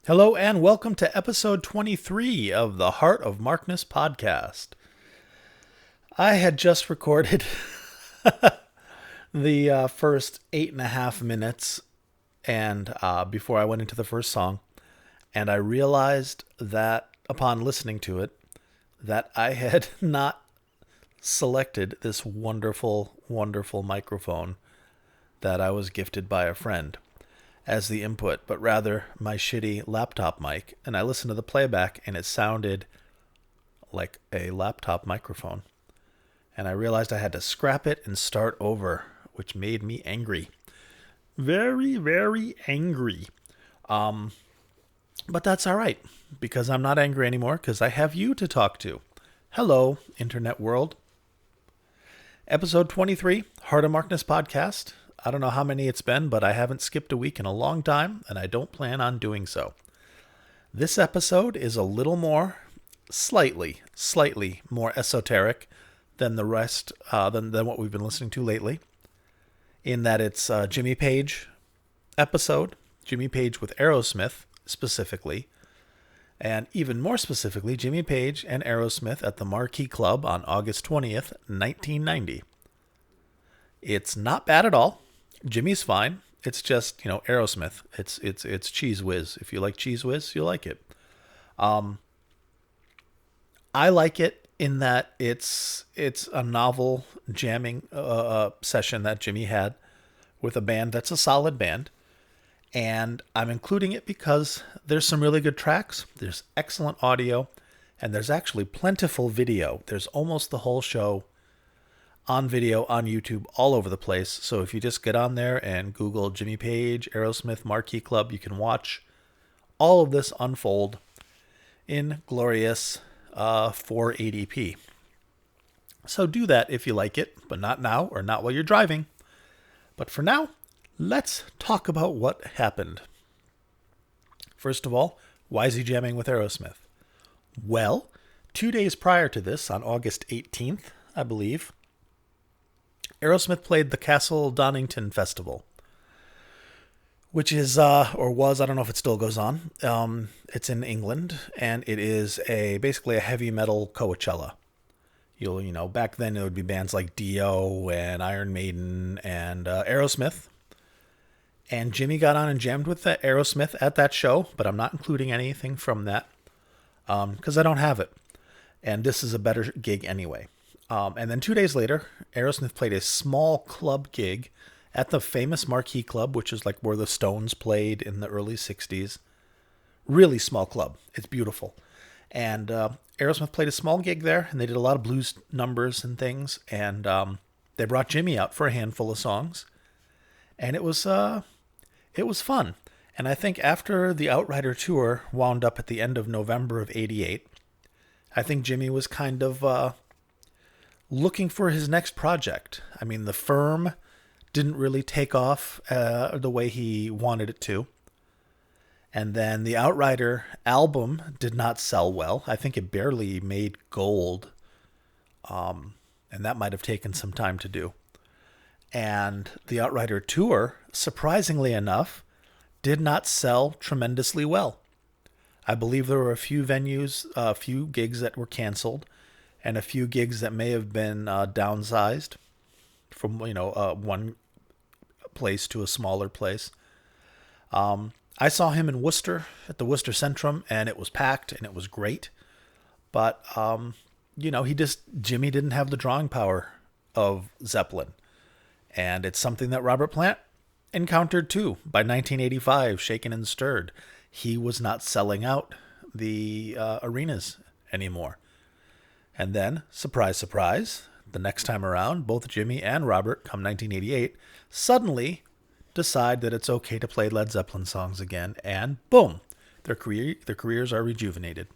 Hello and welcome to episode 23 of the Heart of Markness podcast. I had just recorded the first 8.5 minutes and before I went into the first song, and I realized that upon listening to it, that I had not selected this wonderful, wonderful microphone that I was gifted by a friend as the input, but rather my shitty laptop mic. And I listened to the playback and it sounded like a laptop microphone. And I realized I had to scrap it and start over, which made me angry. Very, very angry. But that's all right, because I'm not angry anymore, because I have you to talk to. Hello, Internet world. Episode 23, Heart of Markness podcast. I don't know how many it's been, but I haven't skipped a week in a long time, and I don't plan on doing so. This episode is a little more, slightly more esoteric than the rest, than what we've been listening to lately, in that it's a Jimmy Page episode, Jimmy Page with Aerosmith specifically, and even more specifically, Jimmy Page and Aerosmith at the Marquee Club on August 20th, 1990. It's not bad at all. Jimmy's fine. It's just, Aerosmith. It's Cheese Whiz. If you like Cheese Whiz, you'll like it. I like it in that it's a novel jamming session that Jimmy had with a band that's a solid band. And I'm including it because there's some really good tracks. There's excellent audio. And there's actually plentiful video. There's almost the whole show on video on YouTube all over the place. So if you just get on there and Google Jimmy Page, Aerosmith, Marquee Club, you can watch all of this unfold in glorious 480p. So do that if you like it, but not now or not while you're driving. But for now, let's talk about what happened. First of all, why is he jamming with Aerosmith? Well, 2 days prior to this, on August 18th, I believe, Aerosmith played the Castle Donnington Festival, which is, or was, I don't know if it still goes on. It's in England, and it is basically a heavy metal Coachella. Back then it would be bands like Dio and Iron Maiden and Aerosmith. And Jimmy got on and jammed with the Aerosmith at that show, but I'm not including anything from that because I don't have it. And this is a better gig anyway. And then 2 days later, Aerosmith played a small club gig at the famous Marquee Club, which is like where the Stones played in the early 60s. Really small club. It's beautiful. And Aerosmith played a small gig there, and they did a lot of blues numbers and things. And they brought Jimmy out for a handful of songs. And it was fun. And I think after the Outrider tour wound up at the end of November of '88, I think Jimmy was kind of looking for his next project. I mean, The Firm didn't really take off the way he wanted it to. And then the Outrider album did not sell well. I think it barely made gold. And that might have taken some time to do. And the Outrider tour, surprisingly enough, did not sell tremendously well. I believe there were a few venues, a few gigs that were canceled, and a few gigs that may have been downsized from, one place to a smaller place. I saw him in Worcester at the Worcester Centrum, and it was packed and it was great. But, Jimmy didn't have the drawing power of Zeppelin. And it's something that Robert Plant encountered too. By 1985, Shaken and Stirred, he was not selling out the arenas anymore. And then, surprise, surprise, the next time around, both Jimmy and Robert, come 1988, suddenly decide that it's okay to play Led Zeppelin songs again, and boom, their careers are rejuvenated.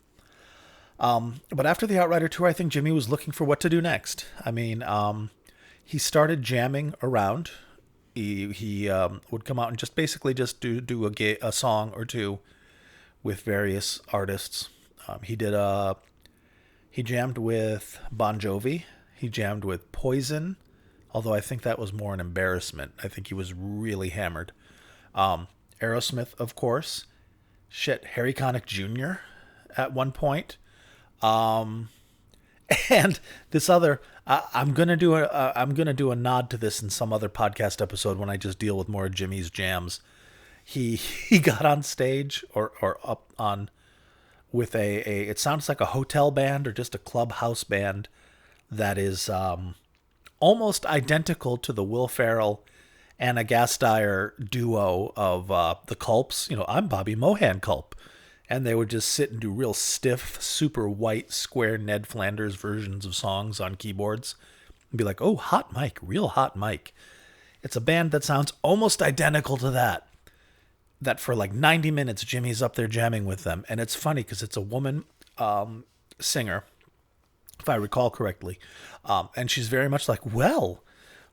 But after the Outrider tour, I think Jimmy was looking for what to do next. I mean, he started jamming around. He would come out and just do a song or two with various artists. He jammed with Bon Jovi. He jammed with Poison, although I think that was more an embarrassment. I think he was really hammered. Aerosmith, of course. Harry Connick Jr. at one point. And this other, I'm gonna do a nod to this in some other podcast episode when I just deal with more of Jimmy's jams. He got on stage or up on with a it sounds like a hotel band or just a clubhouse band that is almost identical to the Will Ferrell and a Gasteyer duo of the Culps. I'm Bobby Mohan Culp. And they would just sit and do real stiff, super white, square Ned Flanders versions of songs on keyboards. And be like, oh, hot mic, real hot mic. It's a band that sounds almost identical to that. That for like 90 minutes, Jimmy's up there jamming with them. And it's funny because it's a woman singer, if I recall correctly. And she's very much like, well,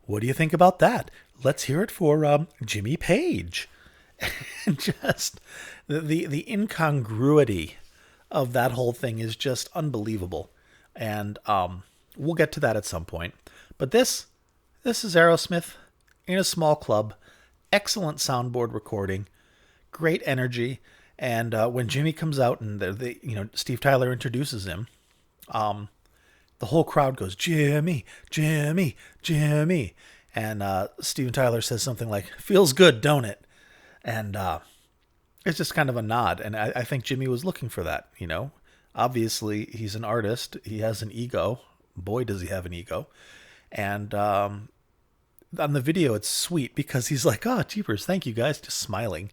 what do you think about that? Let's hear it for Jimmy Page. And just the incongruity of that whole thing is just unbelievable. And we'll get to that at some point. But this is Aerosmith in a small club. Excellent soundboard recording. Great energy. And when Jimmy comes out and Steve Tyler introduces him, the whole crowd goes, Jimmy, Jimmy, Jimmy. And Steven Tyler says something like, feels good, don't it? And it's just kind of a nod. And I think Jimmy was looking for that, Obviously, he's an artist. He has an ego. Boy, does he have an ego. And on the video, it's sweet because he's like, oh, jeepers, thank you guys, just smiling.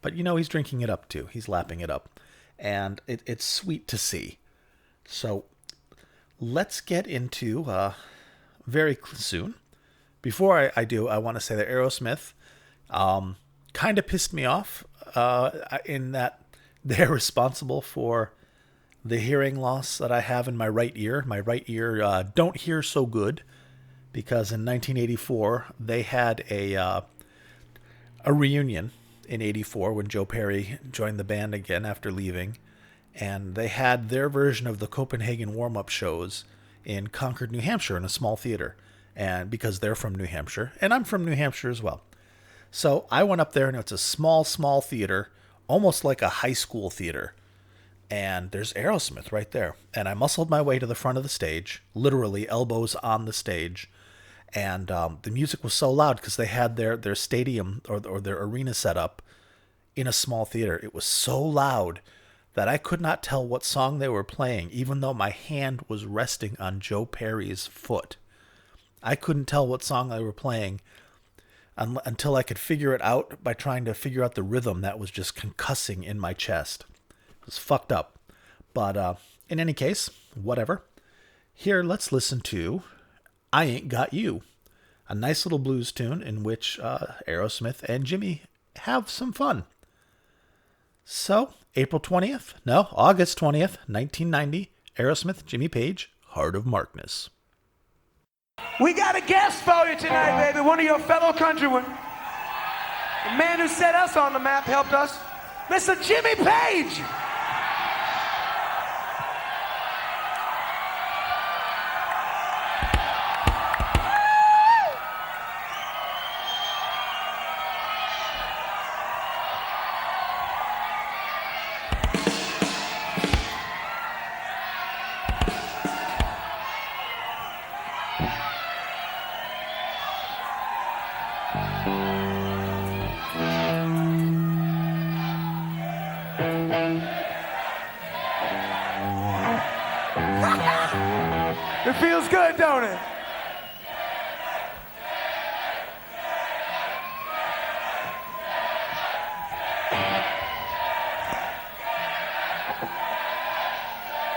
But, he's drinking it up too. He's lapping it up. And it's sweet to see. So let's get into very soon. Before I do, I want to say that Aerosmith kind of pissed me off in that they're responsible for the hearing loss that I have in my right ear. My right ear don't hear so good because in 1984 they had a reunion in 84 when Joe Perry joined the band again after leaving, and they had their version of the Copenhagen warm-up shows in Concord, New Hampshire in a small theater, and because they're from New Hampshire and I'm from New Hampshire as well. So I went up there, and it's a small theater, almost like a high school theater. And there's Aerosmith right there. And I muscled my way to the front of the stage, literally elbows on the stage. And the music was so loud because they had their stadium or their arena set up in a small theater. It was so loud that I could not tell what song they were playing, even though my hand was resting on Joe Perry's foot. I couldn't tell what song they were playing until I could figure it out by trying to figure out the rhythm that was just concussing in my chest. It was fucked up. But in any case, whatever. Here, let's listen to I Ain't Got You, a nice little blues tune in which Aerosmith and Jimmy have some fun. So, August 20th, 1990, Aerosmith, Jimmy Page, Heart of Markness. We got a guest for you tonight, baby. One of your fellow countrymen. The man who set us on the map helped us. Mr. Jimmy Page. It feels good, don't it?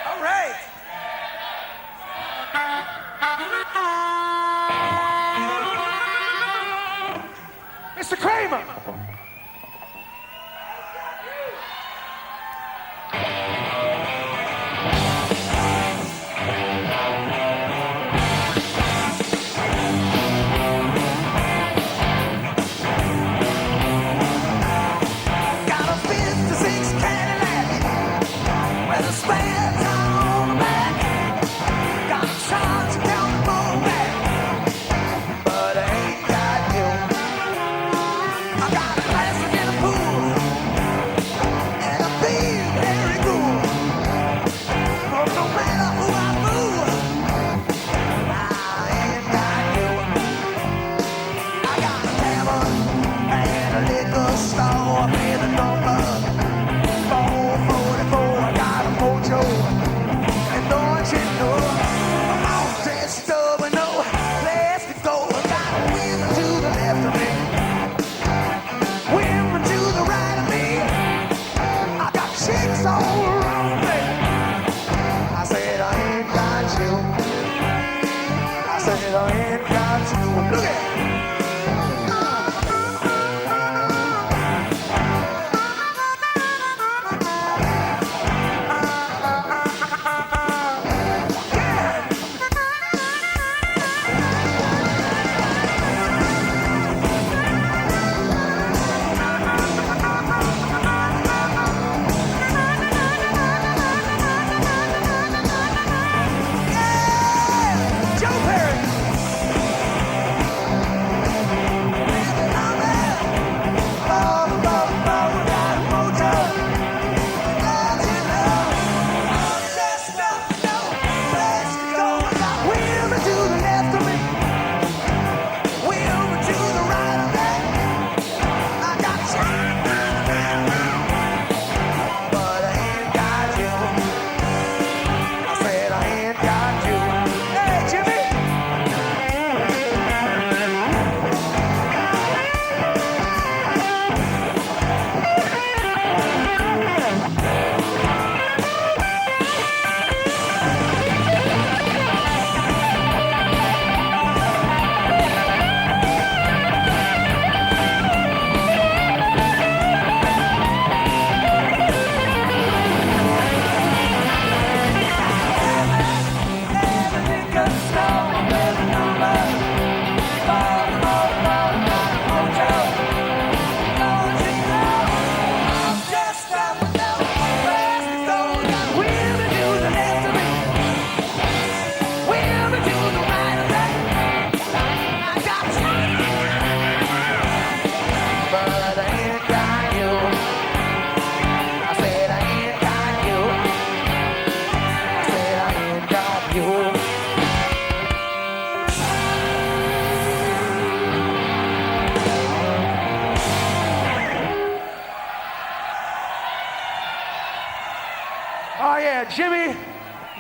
All right. Mr. Kramer.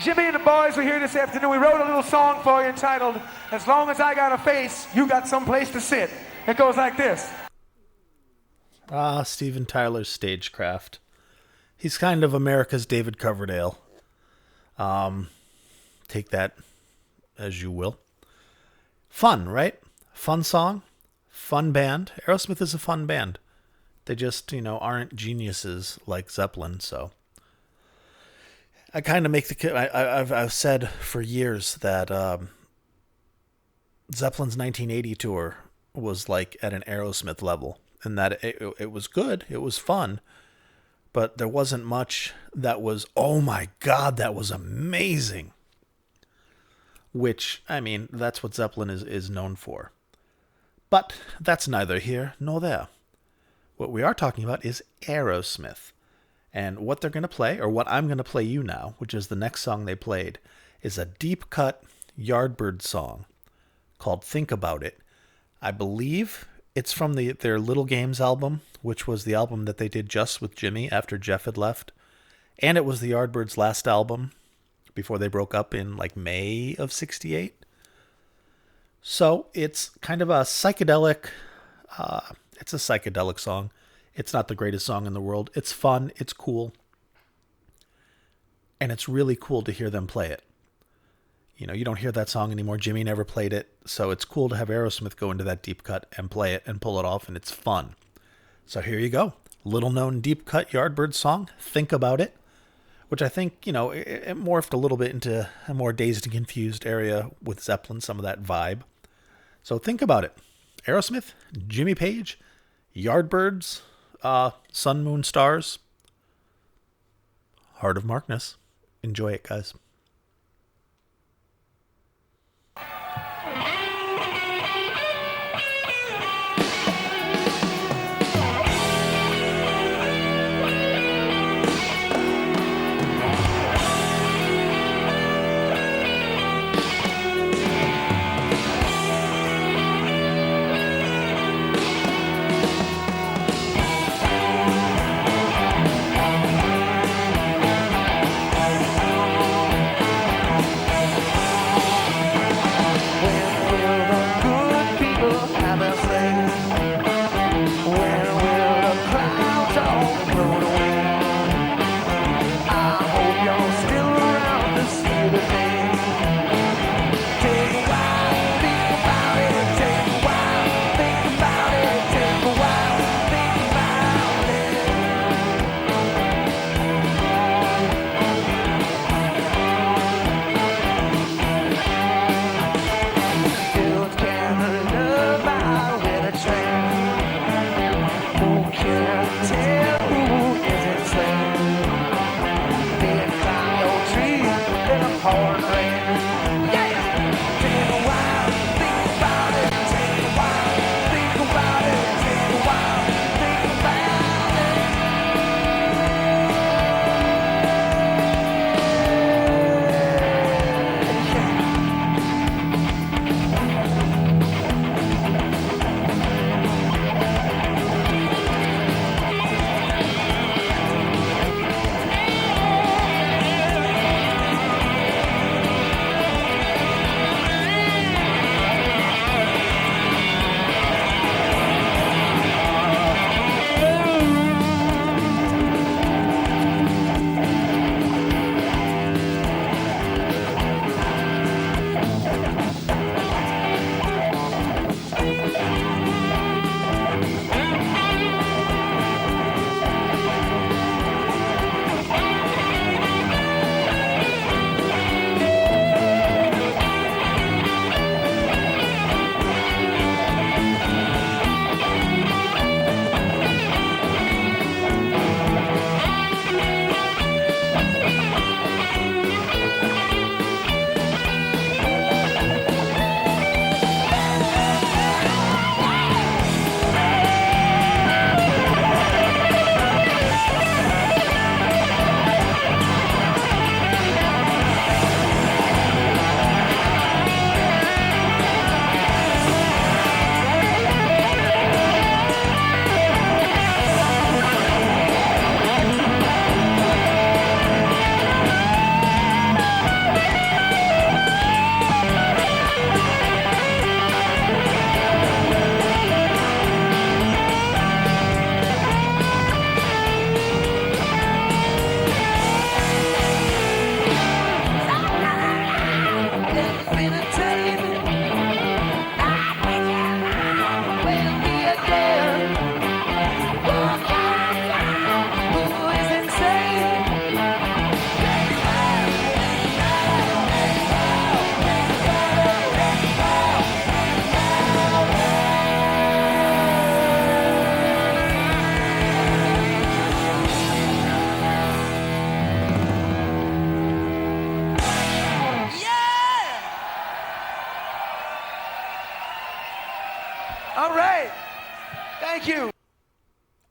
Jimmy and the boys are here this afternoon. We wrote a little song for you entitled, As Long As I Got a Face, You Got Someplace to Sit. It goes like this. Steven Tyler's stagecraft. He's kind of America's David Coverdale. Take that as you will. Fun, right? Fun song, fun band. Aerosmith is a fun band. They just, aren't geniuses like Zeppelin, so... I kind of make I've said for years that Zeppelin's 1980 tour was like at an Aerosmith level, and that it was good, it was fun, but there wasn't much that was, oh my God, that was amazing. Which, I mean, that's what Zeppelin is known for. But that's neither here nor there. What we are talking about is Aerosmith. And what they're going to play, or what I'm going to play you now, which is the next song they played, is a deep cut Yardbirds song called Think About It. I believe it's from their Little Games album, which was the album that they did just with Jimmy after Jeff had left. And it was the Yardbirds' last album before they broke up in like May of '68. So it's kind of a psychedelic, it's a psychedelic song. It's not the greatest song in the world. It's fun. It's cool. And it's really cool to hear them play it. You don't hear that song anymore. Jimmy never played it. So it's cool to have Aerosmith go into that deep cut and play it and pull it off. And it's fun. So here you go. Little known deep cut Yardbirds song. Think About It. Which I think, it morphed a little bit into a more dazed and confused area with Zeppelin. Some of that vibe. So think about it. Aerosmith, Jimmy Page, Yardbirds, Sun, Moon, Stars, Heart of Markness. Enjoy it, guys.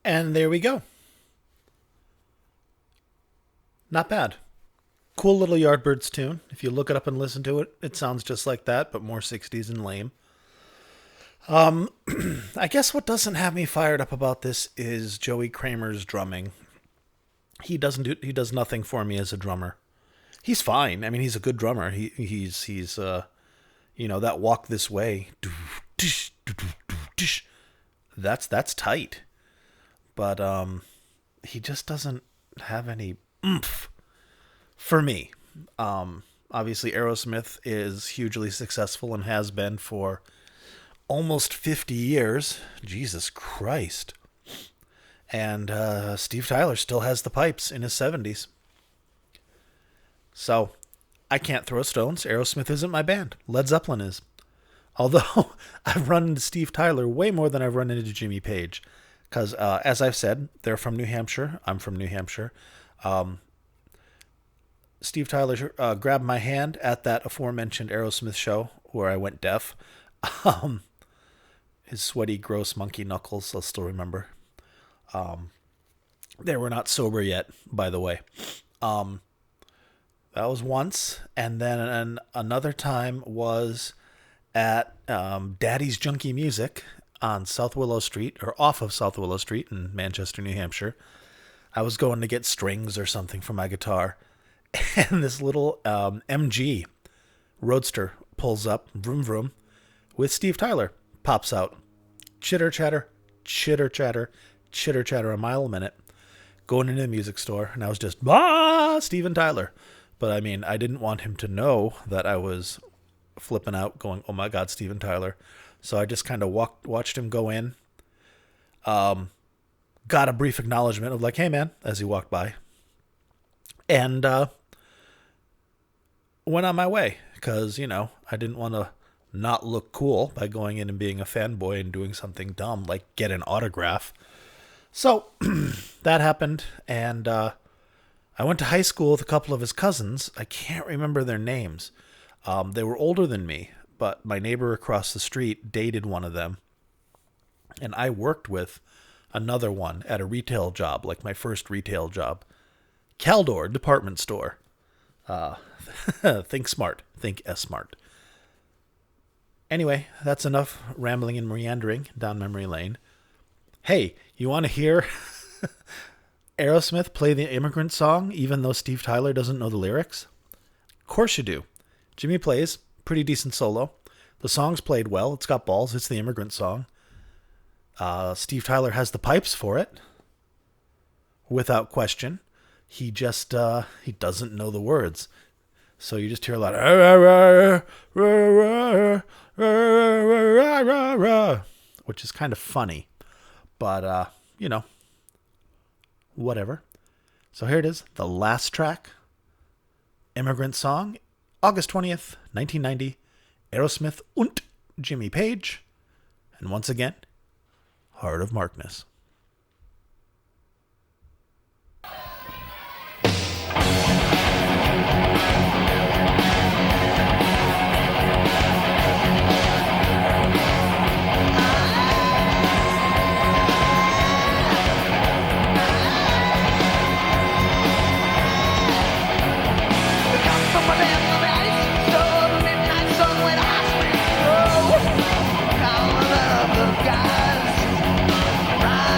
And there we go. Not bad. Cool little Yardbirds tune. If you look it up and listen to it, it sounds just like that, but more 60s and lame. I guess what doesn't have me fired up about this is Joey Kramer's drumming. He does nothing for me as a drummer. He's fine. I mean, he's a good drummer. He's that Walk This Way. That's tight. But he just doesn't have any oomph for me. Obviously Aerosmith is hugely successful and has been for almost 50 years. Jesus Christ. And Steve Tyler still has the pipes in his 70s. So, I can't throw stones. Aerosmith isn't my band. Led Zeppelin is. Although, I've run into Steve Tyler way more than I've run into Jimmy Page. Because, as I've said, they're from New Hampshire. I'm from New Hampshire. Steve Tyler grabbed my hand at that aforementioned Aerosmith show where I went deaf. His sweaty, gross monkey knuckles, I'll still remember. They were not sober yet, by the way. That was once. And then another time was at Daddy's Junkie Music on South Willow Street, or off of South Willow Street in Manchester, New Hampshire. I was going to get strings or something for my guitar. And this little MG Roadster pulls up, vroom vroom, with Steve Tyler. Pops out. Chitter chatter, chitter chatter, chitter chatter a mile a minute. Going into the music store, and I was just, Steven Tyler. But I mean, I didn't want him to know that I was flipping out, going, oh my God, Steven Tyler. So I just kind of watched him go in. Got a brief acknowledgement of like, hey man, as he walked by. And went on my way, because, I didn't want to not look cool by going in and being a fanboy and doing something dumb, like get an autograph. So, that happened, and I went to high school with a couple of his cousins. I can't remember their names. They were older than me, but my neighbor across the street dated one of them, and I worked with another one at a retail job, like my first retail job. Caldor department store. Think smart. Think S-smart. Anyway, that's enough rambling and meandering down memory lane. Hey, you want to hear Aerosmith play the Immigrant Song, even though Steve Tyler doesn't know the lyrics? Of course you do. Jimmy plays, pretty decent solo. The song's played well. It's got balls. It's the Immigrant Song. Steve Tyler has the pipes for it, without question. He just, he doesn't know the words. So you just hear a lot of, which is kind of funny. But, whatever. So here it is, the last track, Immigrant Song, August 20th, 1990, Aerosmith und Jimmy Page. And once again, Heart of Markness. Guys, right.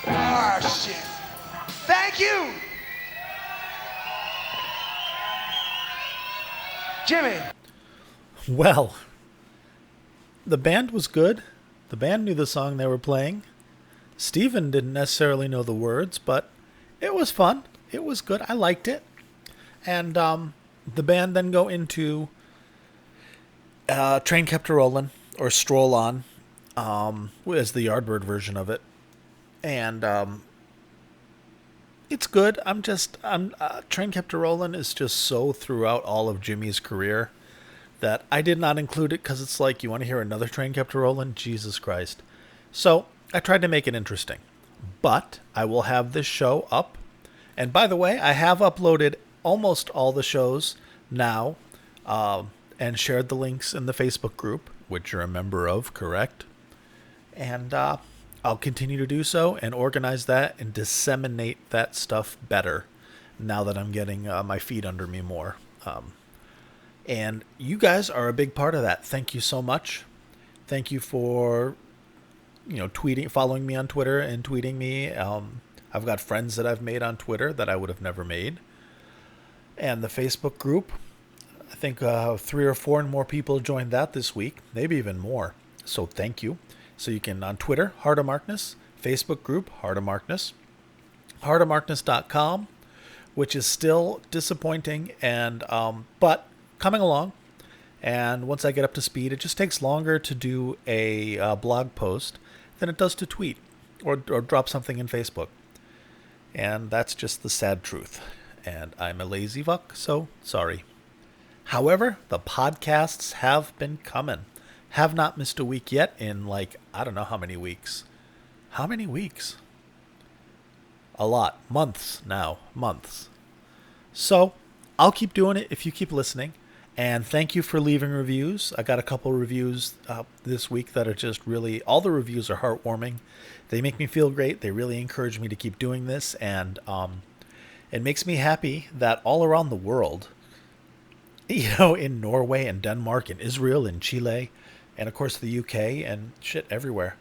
Ah, shit. Thank you. Jimmy. Well, the band was good. The band knew the song they were playing. Steven didn't necessarily know the words, but it was fun. It was good. I liked it. And the band then go into Train Kept a Rollin', or Stroll On, as the Yardbird version of it. And it's good. Train Kept a Rollin' is just so throughout all of Jimmy's career that I did not include it because it's like, you want to hear another Train Kept a Rollin'? Jesus Christ. So I tried to make it interesting. But I will have this show up. And by the way, I have uploaded almost all the shows now and shared the links in the Facebook group, which you're a member of, correct? And I'll continue to do so and organize that and disseminate that stuff better now that I'm getting my feet under me more. And you guys are a big part of that. Thank you so much. Thank you for, tweeting, following me on Twitter and tweeting me. I've got friends that I've made on Twitter that I would have never made. And the Facebook group, I think 3 or 4 more people joined that this week, maybe even more. So thank you. So you can, on Twitter, Heart of Markness, Facebook group, Heart of Markness, heartofmarkness.com, which is still disappointing, and but coming along. And once I get up to speed, it just takes longer to do a blog post than it does to tweet or drop something in Facebook. And that's just the sad truth. And I'm a lazy fuck, so sorry. However, the podcasts have been coming. Have not missed a week yet in I don't know how many weeks. How many weeks? A lot. Months now. Months. So I'll keep doing it if you keep listening. And thank you for leaving reviews. I got a couple reviews this week that are just really, all the reviews are heartwarming. They make me feel great. They really encourage me to keep doing this. And it makes me happy that all around the world, in Norway and Denmark and Israel and Chile, and of course the UK and shit everywhere,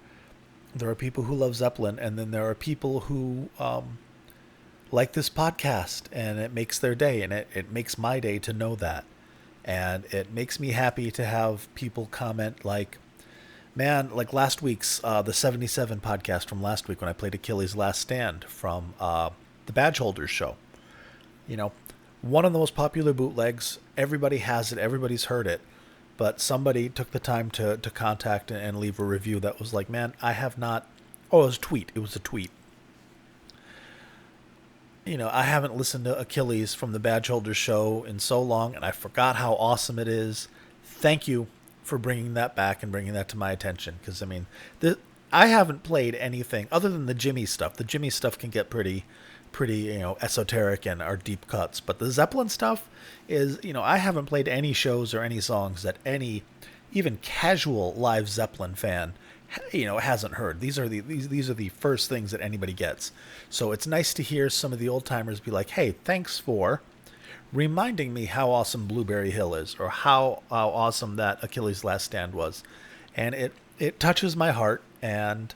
there are people who love Zeppelin. And then there are people who like this podcast, and it makes their day, and it makes my day to know that. And it makes me happy to have people comment man, like last week's, the 77 podcast from last week when I played Achilles' Last Stand from the Badge Holders show. One of the most popular bootlegs. Everybody has it. Everybody's heard it. But somebody took the time to contact and leave a review that was like, man, I have not... Oh, it was a tweet. It was a tweet. I haven't listened to Achilles from the Badge Holders show in so long, and I forgot how awesome it is. Thank you for bringing that back and bringing that to my attention. Because, I haven't played anything other than the Jimmy stuff. The Jimmy stuff can get pretty esoteric and are deep cuts. But the Zeppelin stuff is, I haven't played any shows or any songs that any even casual live Zeppelin fan hasn't heard. These are the first things that anybody gets. So it's nice to hear some of the old timers be like, hey, thanks for reminding me how awesome Blueberry Hill is, or how awesome that Achilles' Last Stand was. And it touches my heart. And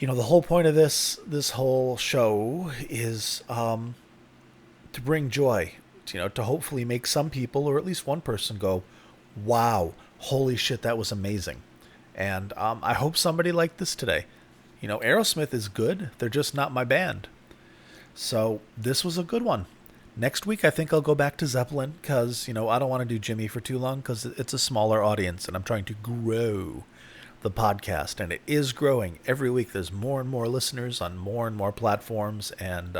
the whole point of this whole show is to bring joy, to hopefully make some people, or at least one person, go, wow, holy shit, that was amazing. And I hope somebody liked this today. Aerosmith is good. They're just not my band. So this was a good one. Next week, I think I'll go back to Zeppelin because, I don't want to do Jimmy for too long because it's a smaller audience and I'm trying to grow the podcast. And it is growing. Every week there's more and more listeners on more and more platforms. And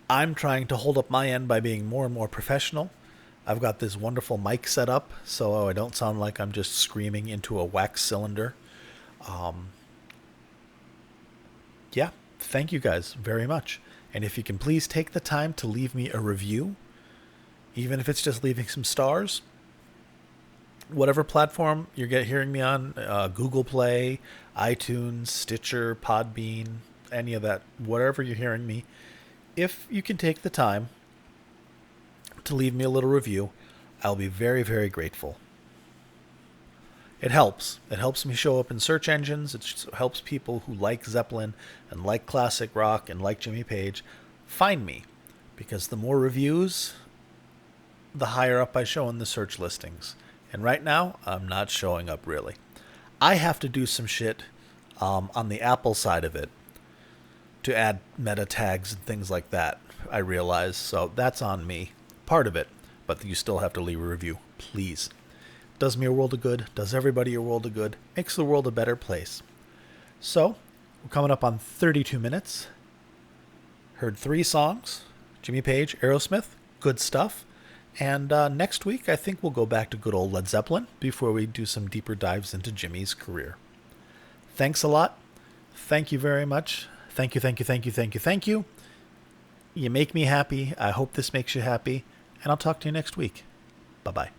I'm trying to hold up my end by being more and more professional. I've got this wonderful mic set up so I don't sound like I'm just screaming into a wax cylinder. Yeah, thank you guys very much. And if you can please take the time to leave me a review, even if it's just leaving some stars, whatever platform you're hearing me on, Google Play, iTunes, Stitcher, Podbean, any of that, whatever you're hearing me, if you can take the time to leave me a little review, I'll be very, very grateful. It helps. It helps me show up in search engines. It helps people who like Zeppelin and like classic rock and like Jimmy Page find me. Because the more reviews, the higher up I show in the search listings. And right now, I'm not showing up really. I have to do some shit on the Apple side of it to add meta tags and things like that, I realize. So that's on me. Part of it. But you still have to leave a review. Please. Does me a world of good. Does everybody a world of good. Makes the world a better place. So, we're coming up on 32 minutes. Heard 3 songs. Jimmy Page, Aerosmith. Good stuff. And next week, I think we'll go back to good old Led Zeppelin before we do some deeper dives into Jimmy's career. Thanks a lot. Thank you very much. Thank you, thank you, thank you, thank you, thank you. You make me happy. I hope this makes you happy. And I'll talk to you next week. Bye-bye.